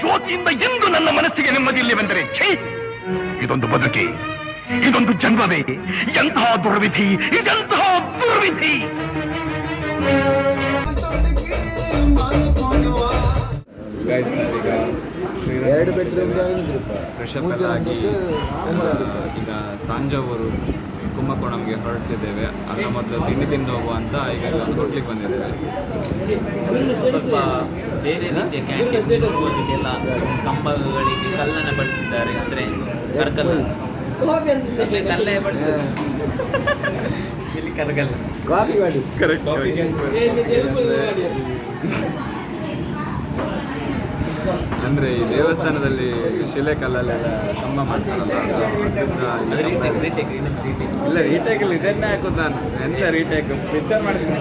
ಜ್ಯೋತಿಯಿಂದ ಎಂದು ನನ್ನ ಮನಸ್ಸಿಗೆ ನೆಮ್ಮದಿಯಲ್ಲಿ ಬಂದರೆ ಛೇ, ಇದೊಂದು ಬದುಕಿ, ಇದೊಂದು ಜನ್ಮವೇ, ಎಂತಹ ದುರ್ವಿಧಿ, ಇದೆಂತಹ ದುರ್ವಿಧಿ. ಈಗ 2 ಬೆಡ್ರೂಮ್ ಫ್ರೆಶ್ ಅಪ್ ಎಲ್ಲ ಆಗಿ ಈಗ ತಾಂಜಾವೂರು ಕುಂಭಕೋಣಂಗೆ ಹೊರಟಿದ್ದೇವೆ. ಆಗ ಮೊದಲು ತಿಂಡಿ ತಿಂದು ಹೋಗುವ ಅಂತ ಈಗ ಒಂದು ಹೋಟ್ಲಿಗೆ ಬಂದಿದ್ದೇವೆ. ಸ್ವಲ್ಪ ಬೇರೆ ರೀತಿಯ ಕ್ಯಾಂಟೀನ್ ಓದಲಿಕ್ಕೆಲ್ಲ ಕಂಬಗಳಿಗೆ ಕಲ್ಲನ್ನು ಬಳಸಿದ್ದಾರೆ. ಅಂದರೆ ಕರ್ಕಲ್ಲ ಕಲ್ಲೇ ಬಳಸೋದು, ಇಲ್ಲಿ ಕರಗಲ್ಲ. ಕಾಫಿ ಮಾಡಿ ಕರೆಕ್ಟ್. ಅಂದರೆ ಈ ದೇವಸ್ಥಾನದಲ್ಲಿ ಶಿಲೆ ಕಲ್ಲಲ್ಲೆಲ್ಲ ಕಂಬ ಮಾಡ್ತಾರಲ್ಲ, ಇಲ್ಲ ರೀಟೇಕಲ್ಲಿ ಇದನ್ನೇ ಹಾಕೋದು ನಾನು. ಎಂತ ರೀಟೇಕ್ ಪಿಕ್ಚರ್ ಮಾಡ್ತೀನಿ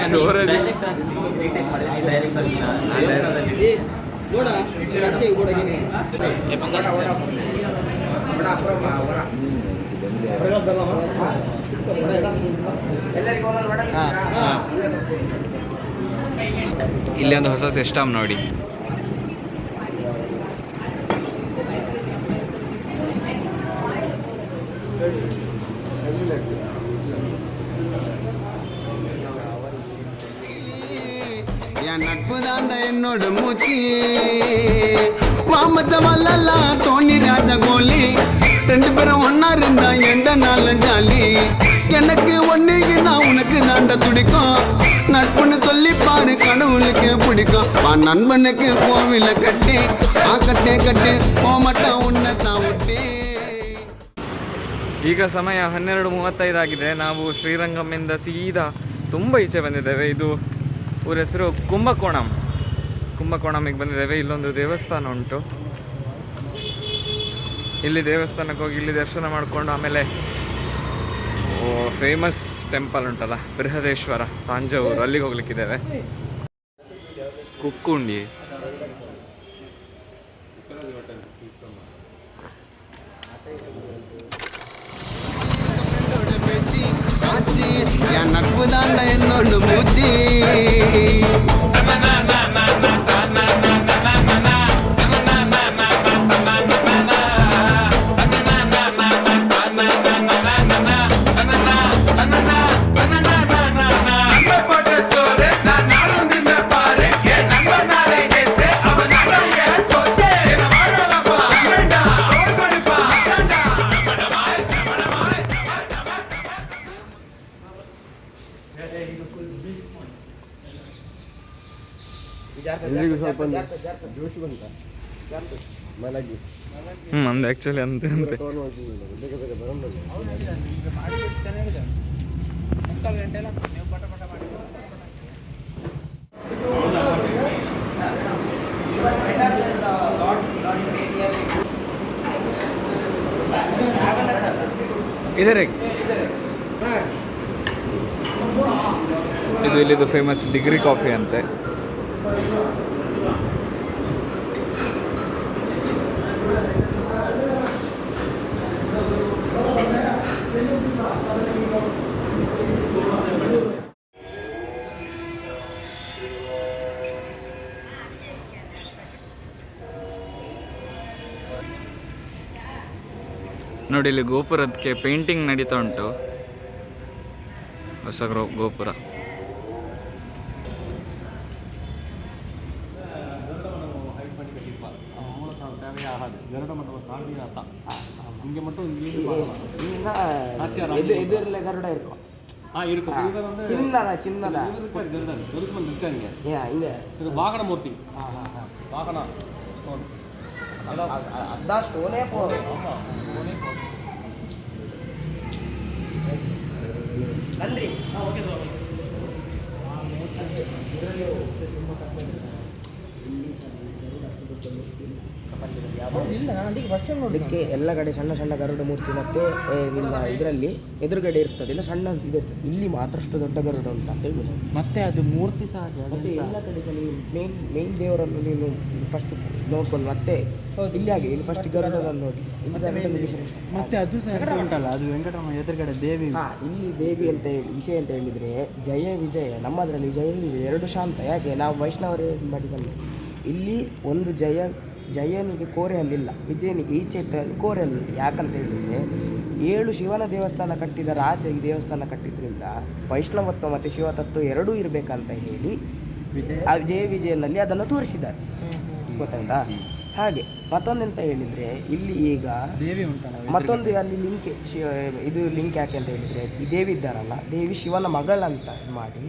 ಸ್ಟೋರೇಜ್. ಇಲ್ಲಿ ಒಂದು ಹೊಸ ಸಿಸ್ಟಮ್ ನೋಡಿ. நட்பு தாண்ட என்னோட மூச்சு வாமச்சமல்ல டோனி ராஜா கோலி 2 பேரும் ஒன்னா இருந்தா எந்த நாள் ஜாலி எனக்கு ஒன்னுக்குன்னா உனக்கு தாண்ட துடிக்கும் நட்புன்னு சொல்லி பாரு கடவுளுக்கு பிடிக்கும் நண்பனுக்கு கோவில கட்டி கட்டே கட்டி போமட்ட உன்னை தான் விட்டி. ಈಗ ಸಮಯ 12:35 ಆಗಿದೆ. ನಾವು ಶ್ರೀರಂಗಂನಿಂದ ಸೀದಾ ತುಂಬ ಈಚೆ ಬಂದಿದ್ದೇವೆ. ಇದು ಊರ ಹೆಸರು ಕುಂಭಕೋಣಂಗೆ ಬಂದಿದ್ದೇವೆ. ಇಲ್ಲೊಂದು ದೇವಸ್ಥಾನ ಉಂಟು. ಇಲ್ಲಿ ದೇವಸ್ಥಾನಕ್ಕೆ ಹೋಗಿ ಇಲ್ಲಿ ದರ್ಶನ ಮಾಡಿಕೊಂಡು ಆಮೇಲೆ ಫೇಮಸ್ ಟೆಂಪಲ್ ಉಂಟಲ್ಲ ಬೃಹದೇಶ್ವರ ತಾಂಜಾವೂರು, ಅಲ್ಲಿಗೆ ಹೋಗ್ಲಿಕ್ಕಿದ್ದೇವೆ. ಕುಕ್ಕುಂಡಿ நட்பு தாண்ட என்னோட மூச்சு ಅಂದ ಆ್ಯಕ್ಚುಲಿ ಅಂತೆ ಇದರ ಇದು ಇಲ್ಲಿದು ಫೇಮಸ್ ಡಿಗ್ರಿ ಕಾಫಿ ಅಂತೆ. ನೋಡಿ ಇಲ್ಲಿ ಗೋಪುರಕ್ಕೆ ಪೇಂಟಿಂಗ್ ನಡೀತಾ ಉಂಟು. ಹೊಸ ಗೋಪುರ. எதிரில் கருடா இருக்கும். சின்னதா இது வாகனமூர்த்தி. வாகன ஸ்டோன். அதான் ஸ்டோனே போதும். நன்றி. ಇಲ್ಲ ನಾನು ಅದಕ್ಕೆ ಫಸ್ಟ್ ಟೈಮ್ ನೋಡಲಿಕ್ಕೆ ಎಲ್ಲ ಕಡೆ ಸಣ್ಣ ಸಣ್ಣ ಗರುಡ ಮೂರ್ತಿ ಮತ್ತೆ ಇಲ್ಲ ಇದರಲ್ಲಿ ಎದುರುಗಡೆ ಇರ್ತದೆ, ಇಲ್ಲ ಸಣ್ಣ ಇದು ಇರ್ತದೆ. ಇಲ್ಲಿ ಮಾತ್ರ ಅಷ್ಟು ದೊಡ್ಡ ಗರುಡ ಉಂಟು ಅಂತ ಹೇಳಿ. ಮತ್ತೆ ಅದು ಮೂರ್ತಿ ಸಹ ಮತ್ತೆ ಎಲ್ಲ ಕಡೆ ನೀವು ಮೇನ್ ದೇವರನ್ನು ನೀನು ಫಸ್ಟ್ ನೋಡ್ಕೊಂಡು ಮತ್ತೆ ಇಲ್ಲಿ ಹಾಗೆ ಇಲ್ಲಿ ಫಸ್ಟ್ ಗರುಡನ್ನು ನೋಡಿ. ಮತ್ತೆ ಅದು ಸಹ ಉಂಟಲ್ಲ, ಅದು ವೆಂಕಟರಮಣ ಎದುರುಗಡೆ ದೇವಿ. ಇಲ್ಲಿ ದೇವಿ ಅಂತ ವಿಷಯ ಅಂತ ಹೇಳಿದರೆ ಜಯ ವಿಜಯ, ನಮ್ಮದರಲ್ಲಿ ಜಯ ವಿಜಯ ಎರಡು ಶಾಂತ. ಯಾಕೆ ನಾವು ವೈಷ್ಣವರೇ ಮಾಡಿ ಬಂದು ಇಲ್ಲಿ ಒಂದು ಜಯನಿಗೆ ಕೋರೆ ಅಲ್ಲಿಲ್ಲ, ವಿಜಯನಿಗೆ ಈಚೆ ಕೋರೆ ಅಲ್ಲಿಲ್ಲ. ಯಾಕಂತ ಹೇಳಿದರೆ 7 ಶಿವನ ದೇವಸ್ಥಾನ ಕಟ್ಟಿದ ರಾಜ ಈ ದೇವಸ್ಥಾನ ಕಟ್ಟಿದ್ರಿಂದ ವೈಷ್ಣವತ್ವ ಮತ್ತು ಶಿವತತ್ವ ಎರಡೂ ಇರಬೇಕಂತ ಹೇಳಿ ಜಯ ವಿಜಯನಲ್ಲಿ ಅದನ್ನು ತೋರಿಸಿದ್ದಾರೆ, ಗೊತ್ತಾಯ್ತಾ? ಹಾಗೆ ಮತ್ತೊಂದೆಂತ ಹೇಳಿದರೆ ಇಲ್ಲಿ ಈಗ ದೇವಿ ಉಂಟಲ್ಲ, ಮತ್ತೊಂದು ಅಲ್ಲಿ ಲಿಂಕ್ ಇದು ಲಿಂಕ್ ಯಾಕೆ ಅಂತ ಹೇಳಿದರೆ ಈ ದೇವಿ ಇದ್ದಾರಲ್ಲ, ದೇವಿ ಶಿವನ ಮಗಳಂತ ಮಾಡಿ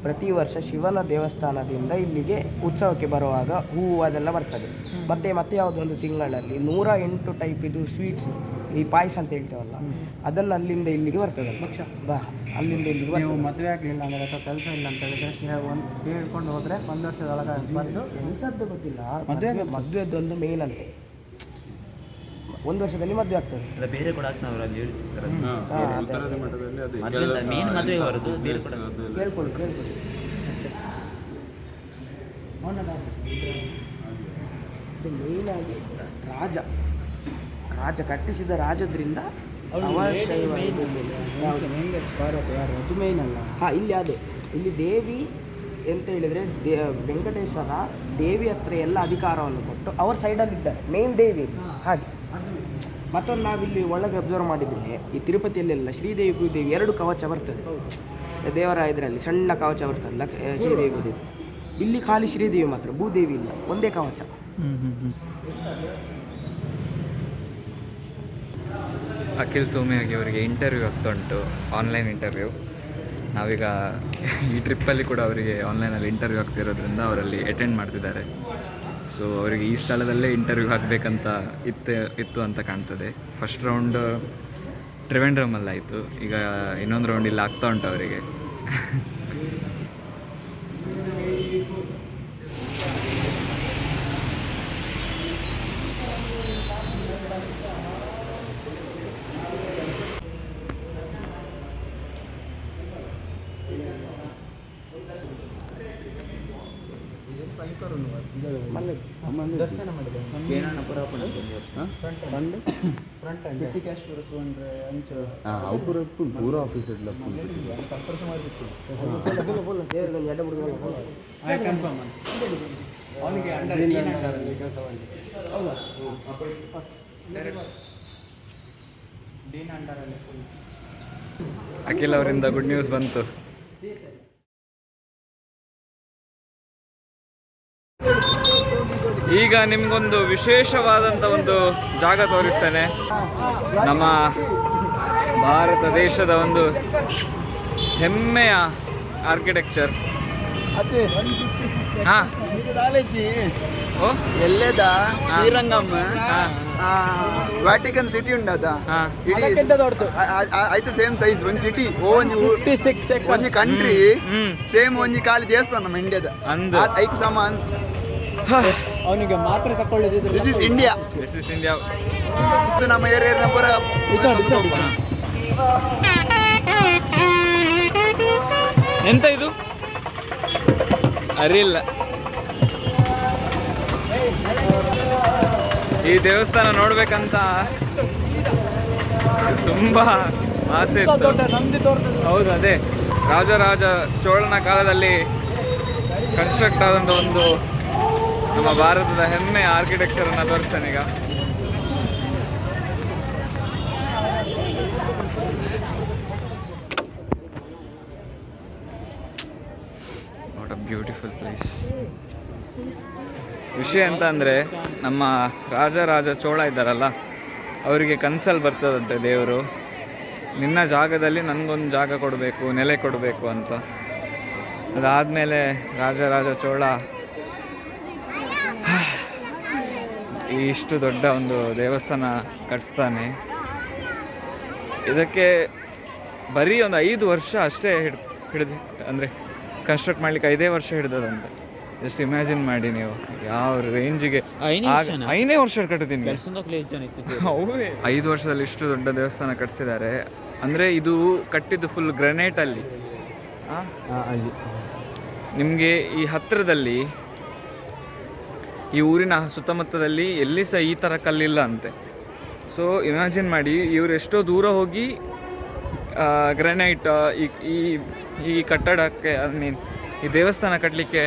ಪ್ರತಿ ವರ್ಷ ಶಿವನ ದೇವಸ್ಥಾನದಿಂದ ಇಲ್ಲಿಗೆ ಉತ್ಸವಕ್ಕೆ ಬರುವಾಗ ಹೂವು ಅದೆಲ್ಲ ಬರ್ತದೆ. ಮತ್ತೆ ಯಾವುದೊಂದು ತಿಂಗಳಲ್ಲಿ 108 ಟೈಪ್ ಇದು ಸ್ವೀಟ್ಸ್, ಈ ಪಾಯಸ ಅಂತ ಹೇಳ್ತೇವಲ್ಲ, ಅದನ್ನು ಅಲ್ಲಿಂದ ಇಲ್ಲಿಗೆ ಬರ್ತದೆ. ಅಲ್ಲಿಂದ ಇಲ್ಲಿಗೆ ನೀವು ಮದುವೆ ಆಗಲಿಲ್ಲ ಅಂದರೆ ಅಥವಾ ಕೆಲಸ ಇಲ್ಲ ಅಂತ ಹೇಳಿದ್ರೆ ಒಂದು ಹೇಳ್ಕೊಂಡು ಹೋದರೆ 1 ವರ್ಷದೊಳಗೆ ಬಂದು ಎಂಥದ್ದು ಗೊತ್ತಿಲ್ಲ, ಮದುವೆದೊಂದು ಮೇನ್ ಅಂತೆ. 1 ವರ್ಷದಲ್ಲಿ ಮದುವೆ ಆಗ್ತದೆ. ಬೇರೆ ಕೂಡ ಆಗ್ತಾವ್ರು ಅಲ್ಲಿ ಮೇನ್ ಮದುವೆ ಬರೋದು ಬೇರೆ ಕೂಡ ಕೇಳ್ಕೊಳ್ಳಿ. ಮೇಯ್ನಾಗಿ ರಾಜ ಕಟ್ಟಿಸಿದ ರಾಜದ್ರಿಂದ ಅದು ಮೇಯ್ನ್ ಅಲ್ಲ. ಇಲ್ಲಿ ಅದೇ ಇಲ್ಲಿ ದೇವಿ ಎಂತ ಹೇಳಿದರೆ ವೆಂಕಟೇಶ್ವರ ದೇವಿ ಹತ್ರ ಎಲ್ಲ ಅಧಿಕಾರವನ್ನು ಕೊಟ್ಟು ಅವ್ರ ಸೈಡಲ್ಲಿದ್ದಾರೆ, ಮೇನ್ ದೇವಿ ಹಾಗೆ. ಮತ್ತೊಂದು ನಾವಿಲ್ಲಿ ಒಳಗೆ ಅಬ್ಸರ್ವ್ ಮಾಡಿದರೆ ಈ ತಿರುಪತಿಯಲ್ಲೆಲ್ಲ ಶ್ರೀದೇವಿ ಭೂದೇವಿ 2 ಕವಚ ಬರ್ತದೆ. ದೇವರ ಇದರಲ್ಲಿ ಸಣ್ಣ ಕವಚ ಬರ್ತದಲ್ಲ ಶ್ರೀದೇವಿ ಭೂದೇವಿ, ಇಲ್ಲಿ ಖಾಲಿ ಶ್ರೀದೇವಿ ಮಾತ್ರ, ಭೂದೇವಿ ಇಲ್ಲ, ಒಂದೇ ಕವಚ. ಅಖಿಲ್ ಸೋಮಿಯಾಗಿ ಅವರಿಗೆ ಇಂಟರ್ವ್ಯೂ ಆಗ್ತಾ ಉಂಟು, ಆನ್ಲೈನ್ ಇಂಟರ್ವ್ಯೂ. ನಾವೀಗ ಈ ಟ್ರಿಪ್ಪಲ್ಲಿ ಕೂಡ ಅವರಿಗೆ ಆನ್ಲೈನಲ್ಲಿ ಇಂಟರ್ವ್ಯೂ ಆಗ್ತಿರೋದ್ರಿಂದ ಅವರಲ್ಲಿ ಅಟೆಂಡ್ ಮಾಡ್ತಿದ್ದಾರೆ. ಸೊ ಅವರಿಗೆ ಈ ಸ್ಥಳದಲ್ಲೇ ಇಂಟರ್ವ್ಯೂ ಆಗಬೇಕಂತ ಇತ್ತು ಅಂತ ಕಾಣ್ತದೆ. ಫಸ್ಟ್ ರೌಂಡ್ ಟ್ರಿವೆಂಡ್ರಮಲ್ಲಾಯಿತು, ಈಗ ಇನ್ನೊಂದು ರೌಂಡ್ ಇಲ್ಲಿ ಆಗ್ತಾ ಉಂಟು ಅವರಿಗೆ. ದರ್ಶನ ಮಾಡಿದೆ ಪೂರ ಆಫೀಸ್ ಅಖಿಲ್ ಅವರಿಂದ ಗುಡ್ ನ್ಯೂಸ್ ಬಂತು. ಈಗ ನಿಮಗೊಂದು ವಿಶೇಷವಾದಂಥ ಒಂದು ಜಾಗ ತೋರಿಸ್ತೇನೆ. ನಮ್ಮ ಭಾರತ ದೇಶದ ಒಂದು ಹೆಮ್ಮೆಯ ಆರ್ಕಿಟೆಕ್ಚರ್. ಹಾಂ ಎಲ್ಲೇದ ಶ್ರೀರಂಗಂ ವ್ಯಾಟಿಕನ್ ಸಿಟಿ ಉಂಟದ ಆಯ್ತು ಸೇಮ್ ಸೈಜ್ ಒಂದು ಸಿಟಿ ಒಂದು ಕಂಟ್ರಿ ಸೇಮ್ ಒಂದು ಖಾಲಿ ದೇವಸ್ಥಾನ ನಮ್ಮ ಇಂಡಿಯಾದ ಐಕ್ ಸಮಾನ್ ಅವನಿಗೆ ಮಾತ್ರ ತಕೊಳ್ಳಿದ್ದು. This is India. ಇದು ನಮ್ಮ ಏರಿಯಾ ಪೂರ ಎಂತ ಇದು ಅರಿಲ್ಲ. ಈ ದೇವಸ್ಥಾನ ನೋಡ್ಬೇಕಂತ ತುಂಬಾ ಆಸೆ ಇತ್ತು. ಹೌದು, ಅದೇ ರಾಜರಾಜ ಚೋಳನ ಕಾಲದಲ್ಲಿ ಕನ್ಸ್ಟ್ರಕ್ಟ್ ಆದಂಥ ಒಂದು ನಮ್ಮ ಭಾರತದ ಹೆಮ್ಮೆಯ ಆರ್ಕಿಟೆಕ್ಚರನ್ನು ತೋರಿಸ್ತೇನೆ ಈಗ. Beautiful place. ವಿಷಯ ಅಂತ ಅಂದರೆ ನಮ್ಮ ರಾಜ ಚೋಳ ಇದ್ದಾರಲ್ಲ, ಅವರಿಗೆ ಕನಸಲ್ಲಿ ಬರ್ತದಂತೆ ದೇವರು, ನಿನ್ನ ಜಾಗದಲ್ಲಿ ನನಗೊಂದು ಜಾಗ ಕೊಡಬೇಕು, ನೆಲೆ ಕೊಡಬೇಕು ಅಂತ. ಅದಾದಮೇಲೆ ರಾಜ ಚೋಳ ಇಷ್ಟು ದೊಡ್ಡ ಒಂದು ದೇವಸ್ಥಾನ ಕಟ್ಟಿಸ್ತಾನೆ. ಇದಕ್ಕೆ ಬರೀ ಒಂದು 5 ವರ್ಷ ಅಷ್ಟೇ ಹಿಡಿದು ಅಂದರೆ ಕನ್ಸ್ಟ್ರಕ್ಟ್ ಮಾಡ್ಲಿಕ್ಕೆ 5 ವರ್ಷ ಹಿಡಿದದಂತೆ. ಜಸ್ಟ್ ಇಮ್ಯಾಜಿನ್ ಮಾಡಿ ನೀವು ಯಾವ ರೇಂಜಿಗೆ. 5 ವರ್ಷ ಕಟ್ಟಿದ್ದೀನಿ. 5 ವರ್ಷದಲ್ಲಿ ಇಷ್ಟು ದೊಡ್ಡ ದೇವಸ್ಥಾನ ಕಟ್ಟಿಸಿದ್ದಾರೆ. ಅಂದರೆ ಇದು ಕಟ್ಟಿದ್ದು ಫುಲ್ ಗ್ರನೈಟಲ್ಲಿ. ನಿಮಗೆ ಈ ಹತ್ತಿರದಲ್ಲಿ ಈ ಊರಿನ ಸುತ್ತಮುತ್ತದಲ್ಲಿ ಎಲ್ಲಿ ಸಹ ಈ ಥರ ಕಲ್ಲಿಲ್ಲ ಅಂತೆ. ಸೊ ಇಮ್ಯಾಜಿನ್ ಮಾಡಿ, ಇವರು ಎಷ್ಟೋ ದೂರ ಹೋಗಿ ಗ್ರನೈಟ್ ಈ ಕಟ್ಟಡಕ್ಕೆ ಈ ದೇವಸ್ಥಾನ ಕಟ್ಟಲಿಕ್ಕೆ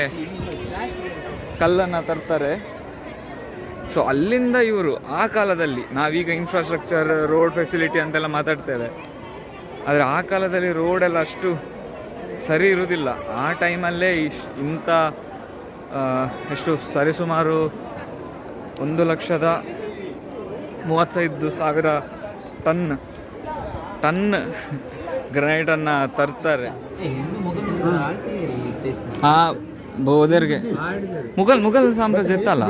ಕಲ್ಲನ್ನು ತರ್ತಾರೆ. ಸೊ ಅಲ್ಲಿಂದ ಇವರು ಆ ಕಾಲದಲ್ಲಿ, ನಾವೀಗ ಇನ್ಫ್ರಾಸ್ಟ್ರಕ್ಚರ್, ರೋಡ್ ಫೆಸಿಲಿಟಿ ಅಂತೆಲ್ಲ ಮಾತಾಡ್ತೇವೆ, ಆದರೆ ಆ ಕಾಲದಲ್ಲಿ ರೋಡೆಲ್ಲ ಅಷ್ಟು ಸರಿ ಇರೋದಿಲ್ಲ. ಆ ಟೈಮಲ್ಲೇ ಇಂಥ ಎಷ್ಟು ಸರಿಸುಮಾರು 1,35,000 ಟನ್ ಗ್ರನೈಟನ್ನು ತರ್ತಾರೆ. ಬೋದರ್ಗೆ ಮುಘಲ್ ಸಾಮ್ರಾಜ್ಯ ಇತ್ತಲ್ಲ,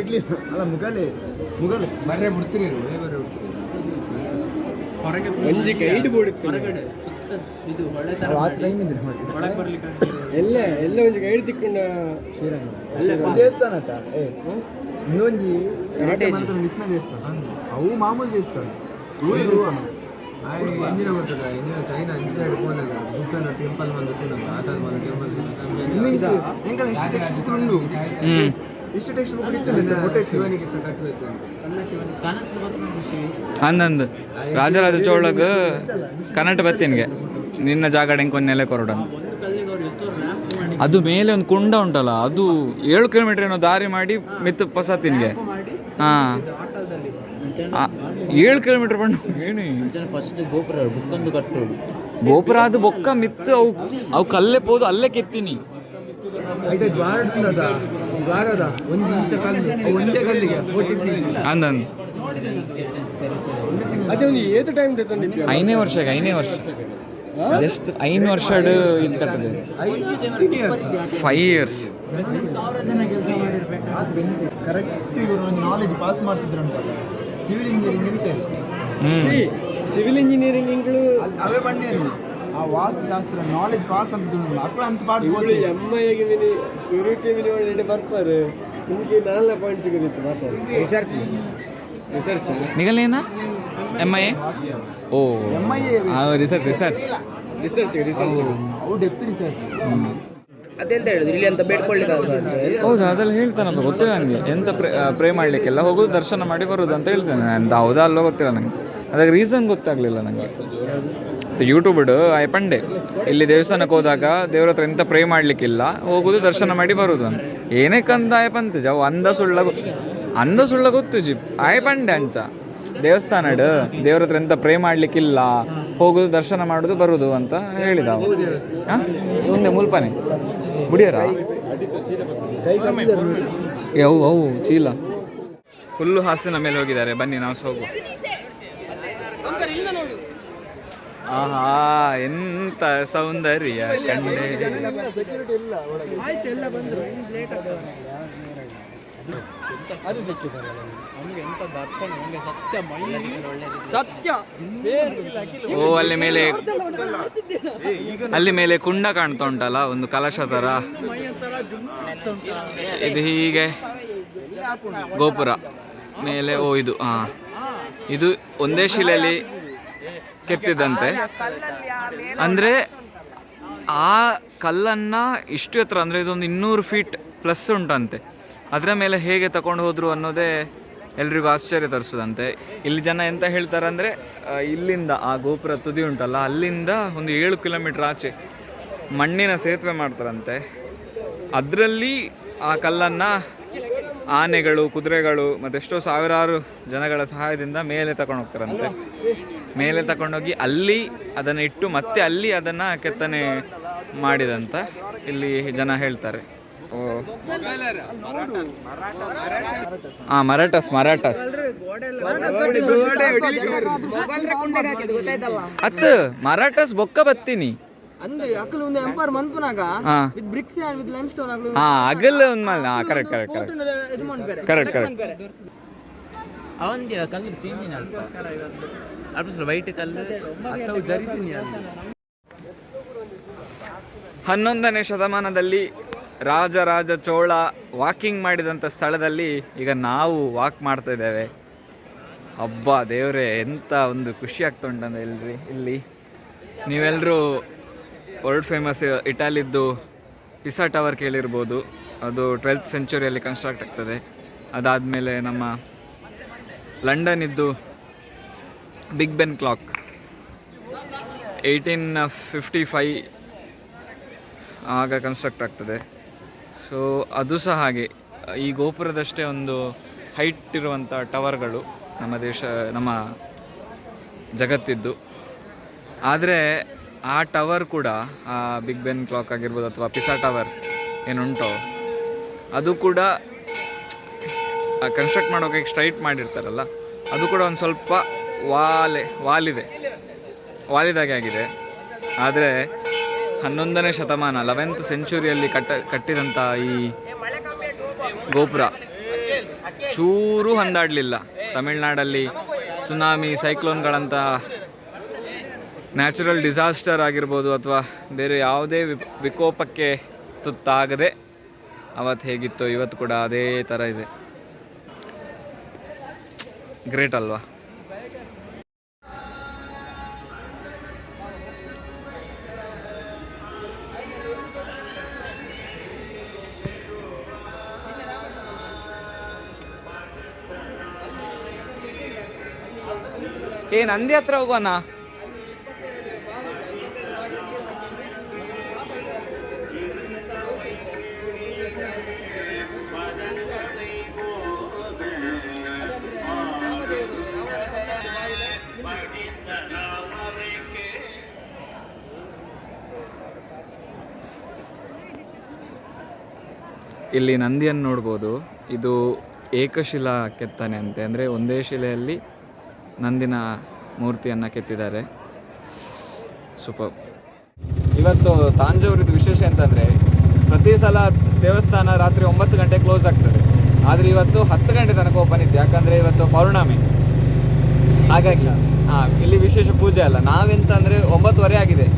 ಎಲ್ಲ ಒಂದು ಗೈಡ್ ತಿಕ್ಕೊಂಡ ದೇವಸ್ಥಾನ ಇನ್ನೊಂದು ಅವು ಮಾಮೂಲಿ ದೇವಸ್ಥಾನ. ಎಂದಿನ ಗೊತ್ತದ ಎಂದಿನ ಚೈನಾ ಅಂಚೆ ಸೈಡ್ ಹೋದಾಗ ಬುದ್ಧನ ಟೆಂಪಲ್ ಒಂದು ಸಿಗೋದು ಆತದ ಒಂದು ಟೆಂಪಲ್ ಉಂಡು ಇಷ್ಟು ಟೆಕ್ಸ್ಟ್ ಬುಕ್ ಇತ್ತು ಶಿವನಿಗೆ ಸಹ ಕಟ್ಟಬೇಕು ಅಂದಂದು ರಾಜ ಚೋಳಗ ಕನ್ನಡ ಬತ್ತಿನ್ಗೆ ನಿನ್ನ ಜಾಗ ಕೊಂನೆಲೆ ಕೊರಡ. ಅದು ಮೇಲೆ ಒಂದು ಕುಂಡ ಉಂಟಲ್ಲ, ಅದು 7 ಕಿಲೋಮೀಟರ್ ಏನೋ ದಾರಿ ಮಾಡಿ ಮಿತ್ತು ಪಸತ್ತಿನ್ಗೆ. ಹಾಂ, 7 ಕಿಲೋಮೀಟರ್ ಬಂದು ಏನು ಫಸ್ಟ್ ಗೋಪುರ ಅದು ಬೊಕ್ಕ ಮಿತ್ತು ಅವು ಕಲ್ಲೇ ಪೋದು ಅಲ್ಲೇ ಕೆತ್ತೀನಿ. ಅಂದಂದು ಐನೇ ವರ್ಷ ಜಸ್ಟ್ 5 ವರ್ಷ ಇದು ಕಟ್ಟದೆ 5 ಇಯರ್ಸ್. ಕರೆಕ್ಟ್ ಇವರು ನಾಲೆಜ್ ಪಾಸ್ ಮಾಡ್ತಿದ್ರಂತಲ್ಲ. ಸಿವಿಲ್ ಇಂಜಿನಿಯರಿಂಗ್ ಸಿವಿಲ್ ಇಂಜಿನಿಯರಿಂಗ್ಗಳು ಅವೇ ಬಂಡೆ ಆ ವಾಸ್ತುಶಾಸ್ತ್ರ ನಾಲೆಜ್ ಪಾಸ್ ಅಂತ ಅಂತ ಪಾಡ್ಬೋದು. MIಗೆ ಮಿನಿ ಸುರುಕೆ ಮಿನಿ ಒಳ್ಳೆ ಬರ್ತಾರೆ. ನಿಮಗೆ 4 ಪಾಯಿಂಟ್ ಸಿಗೋದಿತ್ತು ಮಾತಾಡಿ. ರಿಸರ್ಚ್ ನಿಗಲೇನಾ MIA? ಓ ರಿಸರ್ಚ್ ಅವು ಡೆಪ್ತ್ ರಿಸರ್ಚ್. ಅದೆಂತ ಹೇಳಿದ್ರು ಇಲ್ಲಿ ಅಂತ ಬೇಡ್ಕೊಳ್ಳಿಕ್ಕೆ. ಹೌದಾ, ಅದೆಲ್ಲ ಹೇಳ್ತಾನಪ್ಪ, ಗೊತ್ತಿಲ್ಲ ನನಗೆ. ಎಂತ ಪ್ರೇ ಮಾಡಲಿಕ್ಕೆಲ್ಲ ಹೋಗೋದು, ದರ್ಶನ ಮಾಡಿ ಬರೋದು ಅಂತ ಹೇಳ್ತೇನೆ. ಅಂತ ಹೌದಾ ಅಲ್ಲೋ ಗೊತ್ತಿಲ್ಲ ನನಗೆ, ಅದಕ್ಕೆ ರೀಸನ್ ಗೊತ್ತಾಗಲಿಲ್ಲ ನನಗೆ. ಯೂಟ್ಯೂಬ್ಡು ಆಯ್ಪಂಡೆ ಇಲ್ಲಿ ದೇವಸ್ಥಾನಕ್ಕೆ ಹೋದಾಗ ದೇವ್ರ ಹತ್ರ ಎಂತ ಪ್ರೇ ಮಾಡಲಿಕ್ಕಿಲ್ಲ, ಹೋಗೋದು ದರ್ಶನ ಮಾಡಿ ಬರೋದು ಅಂತ. ಏನಕ್ಕಂತ ಆಯ್ಪಂತ ಜಾವು ಅಂದ ಸುಳ್ಳ ಗೊತ್ತು ಜಿಪ್ ಆಯ್ಪಂಡೆ ಅಂಚ ದೇವಸ್ಥಾನ ದೇವ್ರ ಹತ್ರ ಎಂತ ಪ್ರೇ ಮಾಡಲಿಕ್ಕಿಲ್ಲ, ಹೋಗೋದು ದರ್ಶನ ಮಾಡೋದು ಬರೋದು ಅಂತ ಹೇಳಿದ. ಹಾಂ, ಮುಂದೆ ಮುಲ್ಪನೆ ಬುಡಿಯರ ಅವು ಚೀಲ ಹುಲ್ಲು ಹಾಸಿನ ಮೇಲೆ ಹೋಗಿದ್ದಾರೆ. ಬನ್ನಿ ನಾವು ಹೋಗುವ. ಆಹಾ, ಎಂತ ಸೌಂದರ್ಯ ಕಂಡೆ. ಓ, ಅಲ್ಲಿ ಮೇಲೆ ಕುಂಡ ಕಾಣ್ತಾ ಉಂಟಲ್ಲ, ಒಂದು ಕಲಶ ತರ. ಇದು ಹೀಗೆ ಗೋಪುರ ಮೇಲೆ. ಓ ಇದು ಇದು ಒಂದೇ ಶಿಲೆಯಲ್ಲಿ ಕೆತ್ತಿದಂತೆ. ಅಂದರೆ ಆ ಕಲ್ಲನ್ನು ಇಷ್ಟು ಎತ್ತರ, ಅಂದರೆ ಇದೊಂದು 200 ಫೀಟ್ ಪ್ಲಸ್ ಉಂಟಂತೆ. ಅದರ ಮೇಲೆ ಹೇಗೆ ತಗೊಂಡು ಹೋದರು ಅನ್ನೋದೇ ಎಲ್ರಿಗೂ ಆಶ್ಚರ್ಯ ತರಿಸೋದಂತೆ. ಇಲ್ಲಿ ಜನ ಎಂತ ಹೇಳ್ತಾರೆ ಅಂದರೆ, ಇಲ್ಲಿಂದ ಆ ಗೋಪುರ ತುದಿ ಉಂಟಲ್ಲ, ಅಲ್ಲಿಂದ ಒಂದು 7 ಕಿಲೋಮೀಟ್ರ್ ಆಚೆ ಮಣ್ಣಿನ ಸೇತುವೆ ಮಾಡ್ತಾರಂತೆ. ಅದರಲ್ಲಿ ಆ ಕಲ್ಲನ್ನು ಆನೆಗಳು, ಕುದುರೆಗಳು ಮತ್ತು ಎಷ್ಟೋ ಸಾವಿರಾರು ಜನಗಳ ಸಹಾಯದಿಂದ ಮೇಲೆ ತಗೊಂಡು ಹೋಗ್ತಾರಂತೆ. ಮೇಲೆ ತಗೊಂಡೋಗಿ ಅಲ್ಲಿ ಅದನ್ನು ಇಟ್ಟು ಮತ್ತೆ ಅಲ್ಲಿ ಅದನ್ನು ಕೆತ್ತನೆ ಮಾಡಿದಂತ ಇಲ್ಲಿ ಜನ ಹೇಳ್ತಾರೆ. ಹಾಂ ಮರಾಠಸ್ ಅತ್ತು ಮರಾಠಸ್ ಬೊಕ್ಕ ಬತ್ತೀನಿ ಅಂದ್ರೆ ಅಕಲ್ ಒಂದು ಎಂಪೈರ್ ಮಂತ್ನಾಗ with bricks and with limestone ಅಕಲ್ ಅಗಲ್ ಒಂದು ಮಲ್ ಕರೆಕ್ಟ್ ಅವಂದಿ ಕಲರ್ ಚೇಂಜ್ ಅಲ್ಪ ಸ್ವಲ್ಪ ವೈಟ್ ಕಲರ್ 11ನೇ ಶತಮಾನದಲ್ಲಿ ರಾಜರಾಜ ಚೋಳ ವಾಕಿಂಗ್ ಮಾಡಿದಂಥ ಸ್ಥಳದಲ್ಲಿ ಈಗ ನಾವು ವಾಕ್ ಮಾಡ್ತಾ ಇದ್ದೇವೆ. ಹಬ್ಬ ದೇವರೇ, ಎಂಥ ಒಂದು ಖುಷಿ ಆಗ್ತುಂಟಂದ್ರೆ ಇಲ್ಲಿ ನೀವೆಲ್ಲರೂ ವರ್ಲ್ಡ್ ಫೇಮಸ್ ಇಟಾಲಿದ್ದು ಪಿಸಾ ಟವರ್ ಕೇಳಿರ್ಬೋದು. ಅದು 12th ಸೆಂಚುರಿಯಲ್ಲಿ ಕನ್ಸ್ಟ್ರಕ್ಟ್ ಆಗ್ತದೆ. ಅದಾದಮೇಲೆ ನಮ್ಮ ಲಂಡನ್ ಇದ್ದು ಬಿಗ್ ಬೆನ್ ಕ್ಲಾಕ್ 1855 ಆಗ ಕನ್ಸ್ಟ್ರಕ್ಟ್ ಆಗ್ತದೆ. ಸೊ ಅದು ಸಹ ಹಾಗೆ. ಈ ಗೋಪುರದಷ್ಟೇ ಒಂದು ಹೈಟ್ ಇರುವಂಥ ಟವರ್ಗಳು ನಮ್ಮ ಜಗತ್ತಿದ್ದು. ಆದರೆ ಆ ಟವರ್ ಕೂಡ, ಆ ಬಿಗ್ ಬೆನ್ ಕ್ಲಾಕ್ ಆಗಿರ್ಬೋದು ಅಥವಾ ಪಿಸಾ ಟವರ್ ಏನುಂಟೋ, ಅದು ಕೂಡ ಕನ್ಸ್ಟ್ರಕ್ಟ್ ಮಾಡೋಕೆ ಸ್ಟ್ರೈಟ್ ಮಾಡಿರ್ತಾರಲ್ಲ, ಅದು ಕೂಡ ಒಂದು ಸ್ವಲ್ಪ ವಾಲಿದಾಗೆ ಆಗಿದೆ. ಆದರೆ 11ನೇ ಶತಮಾನ 11th ಸೆಂಚುರಿಯಲ್ಲಿ ಕಟ್ಟಿದಂಥ ಈ ಗೋಪುರ ಚೂರು ಹೊಂದಾಡಲಿಲ್ಲ. ತಮಿಳ್ನಾಡಲ್ಲಿ ಸುನಾಮಿ, ಸೈಕ್ಲೋನ್ಗಳಂಥ ನ್ಯಾಚುರಲ್ ಡಿಸಾಸ್ಟರ್ ಆಗಿರ್ಬೋದು ಅಥವಾ ಬೇರೆ ಯಾವುದೇ ವಿಕೋಪಕ್ಕೆ ತುತ್ತಾಗದೆ ಅವತ್ತು ಹೇಗಿತ್ತು ಇವತ್ತು ಕೂಡ ಅದೇ ಥರ ಇದೆ. ಗ್ರೇಟ್ ಅಲ್ವಾ? ನಂದಿ ಹತ್ರ ಹೋಗೋಣ. ಇಲ್ಲಿ ನಂದಿಯನ್ನು ನೋಡ್ಬೋದು. ಇದು ಏಕಶಿಲಾ ಕೆತ್ತನೆ ಅಂತೆ, ಅಂದರೆ ಒಂದೇ ಶಿಲೆಯಲ್ಲಿ ನಂದಿನ ಮೂರ್ತಿಯನ್ನು ಕೆತ್ತಿದ್ದಾರೆ. ಸೂಪರ್. ಇವತ್ತು ತಾಂಜೂರಿದ್ದು ವಿಶೇಷ ಅಂತಂದರೆ, ಪ್ರತಿ ಸಲ ದೇವಸ್ಥಾನ ರಾತ್ರಿ 9 ಗಂಟೆ ಕ್ಲೋಸ್ ಆಗ್ತದೆ. ಆದರೆ ಇವತ್ತು 10 ಗಂಟೆ ತನಕ ಓಪನ್ ಇತ್ತು, ಯಾಕಂದರೆ ಇವತ್ತು ಪೌರ್ಣಮಿ. ಹಾಗಾಗಿ ಇಲ್ಲಿ ವಿಶೇಷ ಪೂಜೆ ಅಲ್ಲ. ನಾವೆಂತಂದರೆ 9:30 ಆಗಿದೆ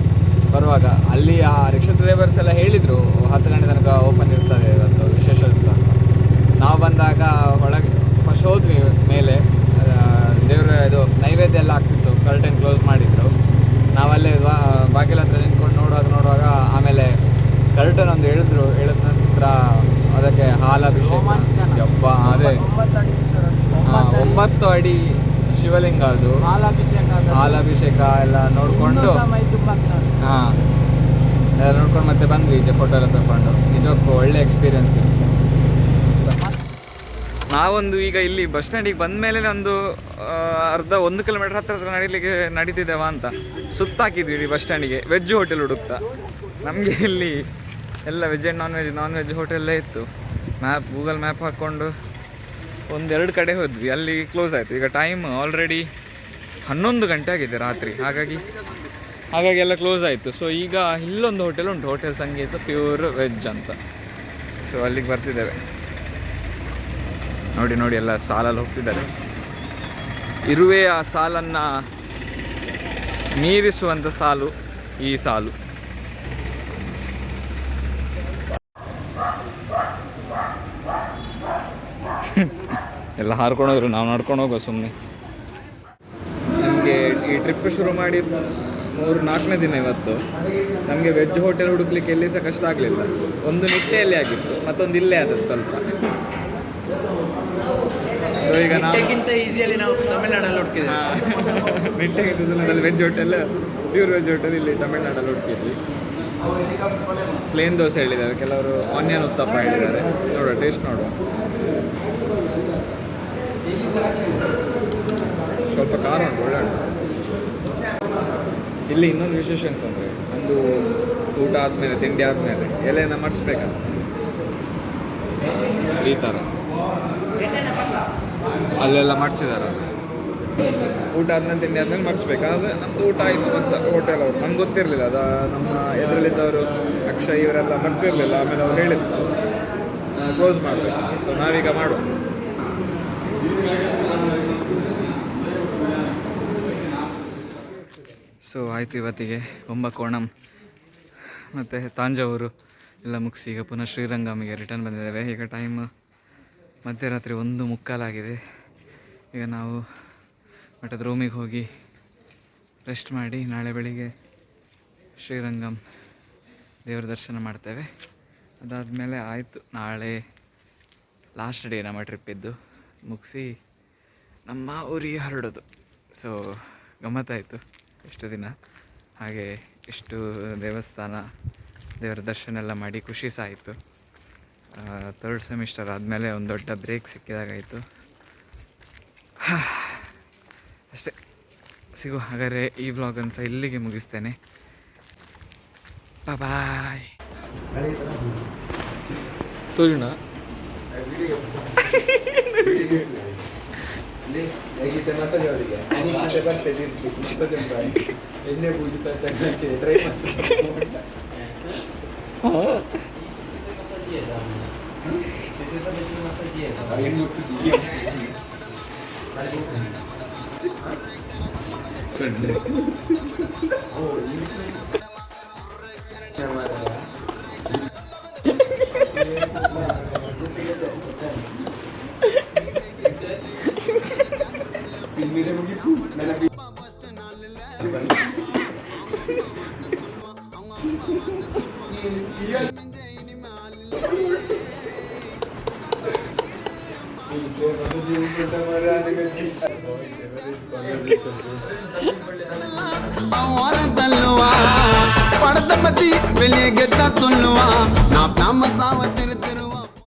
ಬರುವಾಗ. ಅಲ್ಲಿ ಆ ರಿಕ್ಷಾ ಡ್ರೈವರ್ಸ್ ಎಲ್ಲ ಹೇಳಿದರು 10 ಗಂಟೆ ತನಕ ಓಪನ್ ಇರ್ತದೆ ಇವತ್ತು ವಿಶೇಷ ಅಂತ. ನಾವು ಬಂದಾಗ ಒಳಗೆ ಫಸ್ಟ್ ಹೋದ್ವಿ ಮೇಲೆ, ದೇವರ ಇದು ನೈವೇದ್ಯ ಎಲ್ಲ ಆಗ್ತಿತ್ತು, ಕರ್ಟನ್ ಕ್ಲೋಸ್ ಮಾಡಿದ್ರು. ನಾವಲ್ಲೇ ಬಾಗಿಲ ಹತ್ರ ನಿಂತ್ಕೊಂಡು ನೋಡುವಾಗ ಆಮೇಲೆ ಕರ್ಟನ್ ಒಂದು ಹೇಳಿದ ನಂತರ ಅದಕ್ಕೆ ಹಾಲಾಭಿಷೇಕ. ಅದೇ 9 ಅಡಿ ಶಿವಲಿಂಗ, ಅದು ಹಾಲಾಭಿಷೇಕ ಎಲ್ಲ ನೋಡಿಕೊಂಡು ಎಲ್ಲ ನೋಡ್ಕೊಂಡು ಮತ್ತೆ ಬಂದ್ವಿ ಈಚೆ ಫೋಟೋ ಎಲ್ಲ ತಗೊಂಡು. ನಿಜಕ್ಕೂ ಒಳ್ಳೆ ಎಕ್ಸ್ಪೀರಿಯನ್ಸ್ ಇತ್ತು. ನಾವೊಂದು ಈಗ ಇಲ್ಲಿ ಬಸ್ ಸ್ಟ್ಯಾಂಡಿಗೆ ಬಂದ ಮೇಲೆ ಒಂದು ಅರ್ಧ 1 ಕಿಲೋಮೀಟರ್ ಹತ್ರ ನಡೀತಿದ್ದೇವ ಅಂತ ಸುತ್ತಾಕಿದ್ವಿ ಇಡೀ ಬಸ್ ಸ್ಟ್ಯಾಂಡಿಗೆ. ವೆಜ್ ಹೋಟೆಲ್ ಹುಡುಕ್ತಾ. ನಮಗೆ ಇಲ್ಲಿ ಎಲ್ಲ ವೆಜ್ ಆ್ಯಂಡ್ ನಾನ್ ವೆಜ್ ಹೋಟೆಲ್ಲೇ ಇತ್ತು. ಗೂಗಲ್ ಮ್ಯಾಪ್ ಹಾಕ್ಕೊಂಡು 1-2 ಕಡೆ ಹೋದ್ವಿ, ಅಲ್ಲಿ ಕ್ಲೋಸ್ ಆಯಿತು. ಈಗ ಟೈಮ್ ಆಲ್ರೆಡಿ 11 ಗಂಟೆ ಆಗಿದೆ ರಾತ್ರಿ, ಹಾಗಾಗಿ ಎಲ್ಲ ಕ್ಲೋಸ್ ಆಯಿತು. ಸೊ ಈಗ ಇಲ್ಲೊಂದು ಹೋಟೆಲ್ ಉಂಟು, ಹೋಟೆಲ್ ಸಂಗೀತ ಪ್ಯೂರ್ ವೆಜ್ ಅಂತ. ಸೊ ಅಲ್ಲಿಗೆ ಬರ್ತಿದ್ದೇವೆ. ನೋಡಿ ಎಲ್ಲ ಸಾಲಲ್ಲಿ ಹೋಗ್ತಿದ್ದಾರೆ. ಇರುವೆ ಆ ಸಾಲನ್ನು ಮೀರಿಸುವಂಥ ಸಾಲು ಈ ಸಾಲು. ಎಲ್ಲ ಹಾರ್ಕೊಂಡೋದ್ರು, ನಾವು ನಡ್ಕೊಂಡು ಹೋಗೋ ಸುಮ್ಮನೆ. ನಮಗೆ ಈ ಟ್ರಿಪ್ ಶುರು ಮಾಡಿ 3-4ನೇ ದಿನ ಇವತ್ತು. ನಮಗೆ ವೆಜ್ ಹೋಟೆಲ್ ಹುಡುಕ್ಲಿಕ್ಕೆ ಎಲ್ಲಿ ಸಹ ಕಷ್ಟ ಆಗಲಿಲ್ಲ. ಒಂದು ನಿಟ್ಟೆಯಲ್ಲಿ ಆಗಿತ್ತು, ಮತ್ತೊಂದು ಇಲ್ಲೇ ಆದದ್ದು ಸ್ವಲ್ಪ. ಸೊ ಈಗ ಈಸಿಯಲ್ಲಿ ನಾವು ತಮಿಳ್ನಾಡಲ್ಲಿ ಹುಡುಕಿದ್ವಿ. ನಿಟ್ಟೆಗಿಂತ veg hotel, pure veg hotel ಇಲ್ಲಿ ತಮಿಳ್ನಾಡಲ್ಲಿ ಹುಡುಕಿದ್ವಿ. ಪ್ಲೇನ್ ದೋಸೆ ಹೇಳಿದ್ದಾರೆ, ಕೆಲವರು ಆನಿಯನ್ ಉತ್ತಪ್ಪ ಹೇಳಿದ್ದಾರೆ. ನೋಡುವ, ಟೇಸ್ಟ್ ನೋಡುವ. ಸ್ವಲ್ಪ ಖಾರ ಉಂಟು, ಒಳ್ಳೆ ಉಂಟು. ಇಲ್ಲಿ ಇನ್ನೊಂದು ವಿಶೇಷ ಅಂತಂದರೆ, ಒಂದು ಊಟ ಆದಮೇಲೆ ತಿಂಡಿ ಆದಮೇಲೆ ಎಲೆಯನ್ನು ಮಡಿಸ್ಬೇಕಂತ. ಈ ಥರ ಅಲ್ಲೆಲ್ಲ ಮಾಡಿಸಿದಾರಲ್ಲ. ಊಟ ಆದ್ಮೇಲೆ ತಿಂಡಿ ಆದ್ಮೇಲೆ ಮರ್ಚ್ಬೇಕಾದ್ರೆ ನಮ್ದು ಊಟ ಆಯಿತು ಅಂತ ಹೋಟೆಲ್ ಅವರು, ನಮ್ಗೆ ಗೊತ್ತಿರಲಿಲ್ಲ ಅದು ನಮ್ಮ ಎದುರಲ್ಲಿದ್ದವರು ಅಕ್ಷಯ್ ಇವರೆಲ್ಲ ಮರ್ಚಿರಲಿಲ್ಲ. ಆಮೇಲೆ ಅವ್ರು ಹೇಳಿದ್ರು ಕ್ಲೋಸ್ ಮಾಡಬೇಕು. ಸೊ ನಾವೀಗ ಮಾಡುವ. ಸೊ ಆಯಿತು, ಇವತ್ತಿಗೆ ಕುಂಭಕೋಣಂ ಮತ್ತು ತಾಂಜಾವೂರು ಎಲ್ಲ ಮುಗಿಸಿ ಈಗ ಪುನಃ ಶ್ರೀರಂಗಮಿಗೆ ರಿಟರ್ನ್ ಬಂದಿದ್ದೇವೆ. ಈಗ ಟೈಮ್ ಮಧ್ಯರಾತ್ರಿ 1:15 ಈಗ ನಾವು ಮಠದ ರೂಮಿಗೆ ಹೋಗಿ ರೆಸ್ಟ್ ಮಾಡಿ ನಾಳೆ ಬೆಳಿಗ್ಗೆ ಶ್ರೀರಂಗಂ ದೇವರ ದರ್ಶನ ಮಾಡ್ತೇವೆ. ಅದಾದಮೇಲೆ ಆಯಿತು, ನಾಳೆ ಲಾಸ್ಟ್ ಡೇ ನಮ್ಮ ಟ್ರಿಪ್ಪಿದ್ದು ಮುಗಿಸಿ ನಮ್ಮ ಊರಿಗೆ ಹೊರಡೋದು. ಸೊ ಗಮ್ಮತ್ತಾಯಿತು ಇಷ್ಟು ದಿನ, ಹಾಗೆ ಇಷ್ಟು ದೇವಸ್ಥಾನ ದೇವರ ದರ್ಶನ ಎಲ್ಲ ಮಾಡಿ ಖುಷಿ ಸಹ ಆಯಿತು. 3rd ಸೆಮಿಸ್ಟರ್ ಆದಮೇಲೆ ಒಂದು ದೊಡ್ಡ ಬ್ರೇಕ್ ಸಿಕ್ಕಿದಾಗಾಯಿತು ಅಷ್ಟೇ. ಸಿಗು ಹಾಗಾದರೆ ಈ ವ್ಲಾಗನ್ನು ಸಹ ಇಲ್ಲಿಗೆ ಮುಗಿಸ್ತೇನೆ. ಬಾಯ್. ತೋಜುಣ ಎಣ್ಣೆ ಪೂಜಿತ ಡ್ರೈ தள்ளுவா படத்தை பத்தி வெளியே கெத்தா சொல்லுவா நான் நாம சாவ திரு